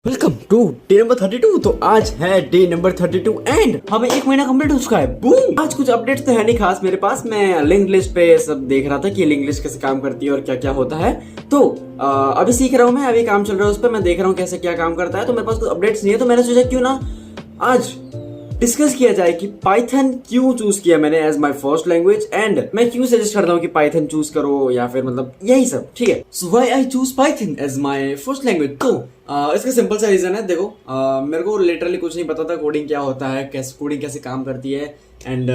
Welcome to day number 32। तो आज है डे नंबर 32 एंड हमें एक महीना कंप्लीट हो चुका है। बूम। आज कुछ अपडेट्स तो है नहीं खास मेरे पास। मैं लिंक लिस्ट पे सब देख रहा था कि लिंक लिस्ट कैसे काम करती है और क्या क्या होता है। तो अभी सीख रहा हूँ मैं, अभी काम चल रहा है उस पर, मैं देख रहा हूँ कैसे क्या काम करता है। तो मेरे पास कुछ अपडेट्स नहीं है, तो मैंने सोचा क्यों ना आज डिस्कस किया जाए कि पाइथन क्यों चूज किया मैंने as my first language and मैं क्यों सजेस्ट करता हूँ कि पाइथन चूज करो या फिर मतलब यही सब। ठीक है, so why I choose Python as my first language. तो इसका सिंपल सा रीजन है। देखो मेरे को लिटरली कुछ नहीं पता था कोडिंग क्या होता है, कैसे कोडिंग कैसे काम करती है एंड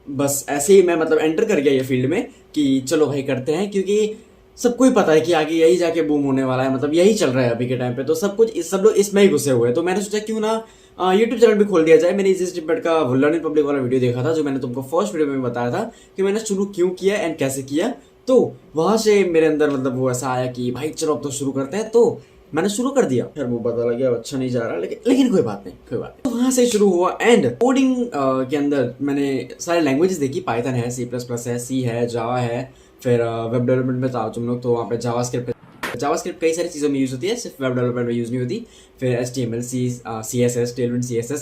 बस ऐसे ही मैं मतलब एंटर कर गया ये फील्ड में कि चलो भाई करते हैं, क्योंकि सबको ही पता है कि आगे यही जाके बूम होने वाला है, मतलब यही चल रहा है अभी के टाइम पे। तो सब कुछ सब लोग इसमें ही घुसे हुए हैं। तो मैंने सोचा क्यों ना यूट्यूब चैनल भी खोल दिया जाए। मैंने इजी स्निपेट का लर्निंग पब्लिक वाला वीडियो देखा था, जो मैंने तुमको फर्स्ट वीडियो में बताया था कि मैंने शुरू क्यों किया एंड कैसे किया। तो वहां से मेरे अंदर मतलब वो ऐसा आया कि भाई चलो अब तो शुरू करते हैं। तो मैंने शुरू कर दिया। फिर वो पता लग गया अच्छा नहीं जा रहा, लेकिन कोई बात नहीं, कोई बात नहीं। तो वहां से शुरू हुआ एंड कोडिंग के अंदर मैंने सारे लैंग्वेजेस देखी। पाइथन है, C++ है, सी है, जावा है। फिर वेब डेवलपमेंट में था तुम लोग तो वहाँ पे जावास्क्रिप्ट कई सारी चीज़ों में यूज़ होती है, सिर्फ वेब डेवलपमेंट में यूज़ नहीं होती। फिर HTML, CSS, टेलविंड CSS,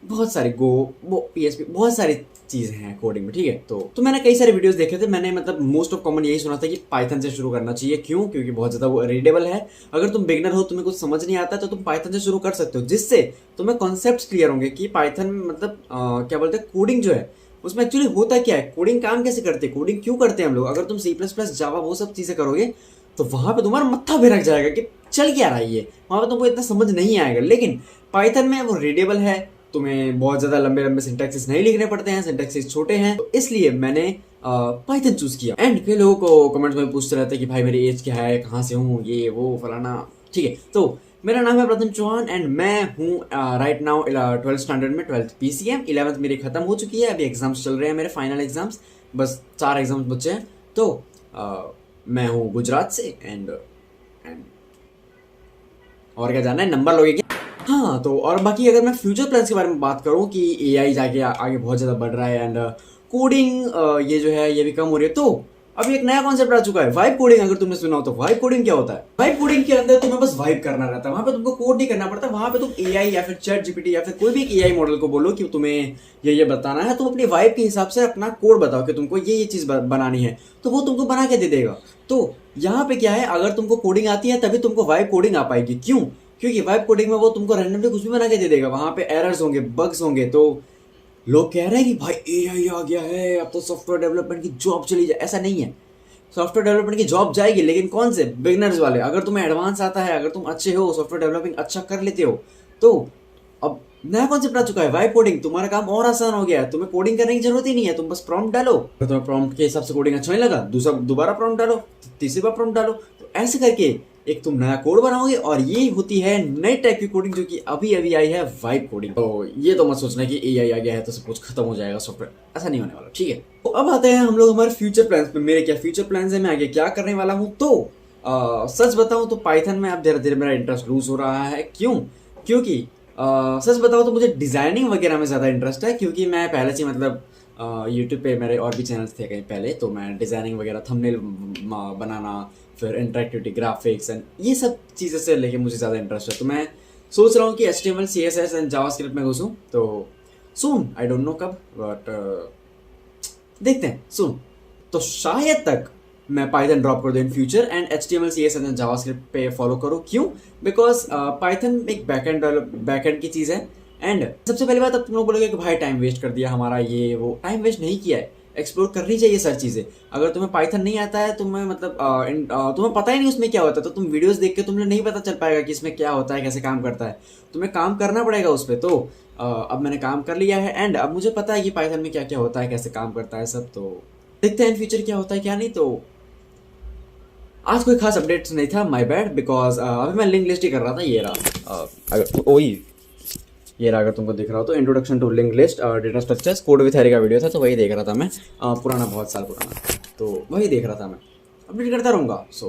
बहुत सारे PHP, बहुत सारी चीज़ें हैं कोडिंग में। ठीक है, तो मैंने कई सारे वीडियोस देखे थे। मैंने मतलब मोस्ट ऑफ कॉमन यही सुना था कि पाइथन से शुरू करना चाहिए। क्यों? क्योंकि बहुत ज़्यादा वो रीडेबल है। अगर तुम बिगनर हो, तुम्हें कुछ समझ नहीं आता, तो तुम पाइथन से शुरू कर सकते हो, जिससे तुम्हें कॉन्सेप्ट क्लियर होंगे कि पाइथन मतलब क्या बोलते हैं, कोडिंग जो है उसमें एक्चुअली होता क्या है, कोडिंग काम कैसे करते हैं, कोडिंग क्यों करते हैं हम लोग। अगर तुम C++, जावा वो सब चीज़ें करोगे तो वहां पे तुम्हारा मत्था भिरक जाएगा कि चल क्या रहा है ये, वहां पे तुमको इतना समझ नहीं आएगा। लेकिन पाइथन में वो रीडेबल है, तुम्हें बहुत ज्यादा लंबे लंबे सिंटैक्सेस नहीं लिखने पड़ते हैं, सिंटैक्सेस छोटे हैं। तो इसलिए मैंने पाइथन चूज किया। एंड फिर लोगों को कमेंट्स में पूछते रहते हैं कि भाई मेरी एज क्या है, कहाँ से हूँ, ये वो फलाना। ठीक है, तो मेरा नाम है प्रथम चौहान एंड मैं हूँ राइट नाउ 12th स्टैंडर्ड में, 12th PCM, 11th मेरी खत्म हो चुकी है। अभी एग्जाम्स चल रहे हैं मेरे, फाइनल एग्जाम्स, बस 4 एग्जाम्स बचे हैं। तो मैं हूँ गुजरात से एंड और क्या जानना है, नंबर लोगे क्या? हाँ, तो और बाकी अगर मैं फ्यूचर प्लान्स के बारे में बात करूँ कि AI जाके आगे बहुत ज़्यादा बढ़ रहा है एंड कोडिंग ये जो है ये भी कम हो रही है। तो अभी एक नया कॉन्सेप्ट आ चुका है, वाइब कोडिंग। अगर तुमने सुना हो तो वाइब कोडिंग क्या होता है? वाइब कोडिंग के अंदर तुम्हें बस वाइब करना रहता है, वहां पे तुमको कोड नहीं करना पड़ता। वहां पे तुम AI या फिर ChatGPT या फिर कोई भी एक AI मॉडल को बोलो कि तुम्हें ये बताना है, तुम अपनी वाइब के हिसाब से अपना कोड बताओ कि तुमको ये चीज़ बनानी है, तो वो तुमको बना के दे देगा। तो यहाँ पे क्या है, अगर तुमको कोडिंग आती है तभी तुमको वाइब कोडिंग आ पाएगी। क्यों? क्योंकि वाइब कोडिंग में वो तुमको रैंडमली कुछ भी बना के दे देगा, वहां पे एरर्स होंगे, बग्स होंगे। तो लोग कह रहे हैं कि भाई AI आ गया है, अब तो सॉफ्टवेयर डेवलपमेंट की जॉब चली जाए। ऐसा नहीं है, सॉफ्टवेयर डेवलपमेंट की जॉब जाएगी, लेकिन कौन से? बिगनर्स वाले। अगर तुम्हें एडवांस आता है, अगर तुम अच्छे हो, सॉफ्टवेयर डेवलपिंग अच्छा कर लेते हो, तो अब नया कॉन्सेप्ट आ चुका है वाइब कोडिंग। तुम्हारा काम और आसान हो गया है, तुम्हें कोडिंग करने की जरूरत ही नहीं है। तुम बस प्रॉम्प्ट डालो, अगर तुम्हें प्रॉम्प्ट के हिसाब से कोडिंग अच्छा नहीं लगा, दोबारा प्रॉम्प्ट डालो, तीसरी बार प्रॉम्प्ट डालो। तो ऐसे करके एक तुम नया कोड बनाओगे, और ये होती है नई टाइप की कोडिंग जो कि अभी अभी आई है, वाइब कोडिंग। तो ये तो मत सोचना कि AI आ गया है तो सब कुछ खत्म हो जाएगा सॉफ्टवेयर, ऐसा नहीं होने वाला। ठीक है, तो अब आते हैं हम लोग हमारे फ्यूचर प्लान्स पे। मेरे क्या फ्यूचर प्लान्स है, मैं आगे क्या करने वाला हूँ। तो सच बताऊं तो पाइथन में अब धीरे धीरे मेरा इंटरेस्ट लूज हो रहा है। क्यों? क्योंकि सच बताओ तो मुझे डिजाइनिंग वगैरह में ज़्यादा इंटरेस्ट है, क्योंकि मैं पहले से मतलब यूट्यूब पे मेरे और भी चैनल्स थे कहीं पहले, तो मैं डिज़ाइनिंग वगैरह, थंबनेल बनाना, फिर इंटरेक्टिविटी, ग्राफिक्स एंड ये सब चीज़ें से लेके मुझे ज़्यादा इंटरेस्ट है। तो मैं सोच रहा हूँ कि HTML, CSS एंड जावास्क्रिप्ट में घुसूँ। तो सून, आई डोंट नो कब, बट देखते हैं सून। तो शायद तक मैं पाइथन ड्रॉप कर दूँ in future and HTML, CSS and JavaScript पे फॉलो करूँ। क्यों? बिकॉज पाइथन एक बैकएंड की चीज़ है। एंड सबसे पहली बात, अब तुम लोग बोलोगे कि भाई टाइम वेस्ट कर दिया हमारा, ये वो। टाइम वेस्ट नहीं किया है, एक्सप्लोर करनी चाहिए सर चीज़ें। अगर तुम्हें पाइथन नहीं आता है, तुम्हें मतलब तुम्हें पता ही नहीं उसमें क्या होता है, तो तुम वीडियोस देख के तुम्हें नहीं पता चल पाएगा कि इसमें क्या होता है, कैसे काम करता है। तुम्हें काम करना पड़ेगा उस पर। तो अब मैंने काम कर लिया है एंड अब मुझे पता है कि पाइथन में क्या क्या होता है, कैसे काम करता है सब। तो देखते हैं इन फ्यूचर क्या होता है क्या नहीं। तो आज कोई खास अपडेट्स नहीं था, माय बैड, बिकॉज अभी मैं लिंक लिस्ट ही कर रहा था। ये रहा, अगर वही ये रहा, अगर तुमको दिख रहा हो तो, introduction to link list data structures, code with Harry का वीडियो था, तो वही देख रहा था मैं। पुराना, बहुत साल पुराना, तो वही देख रहा था मैं। अपडेट करता रहूँगा। सो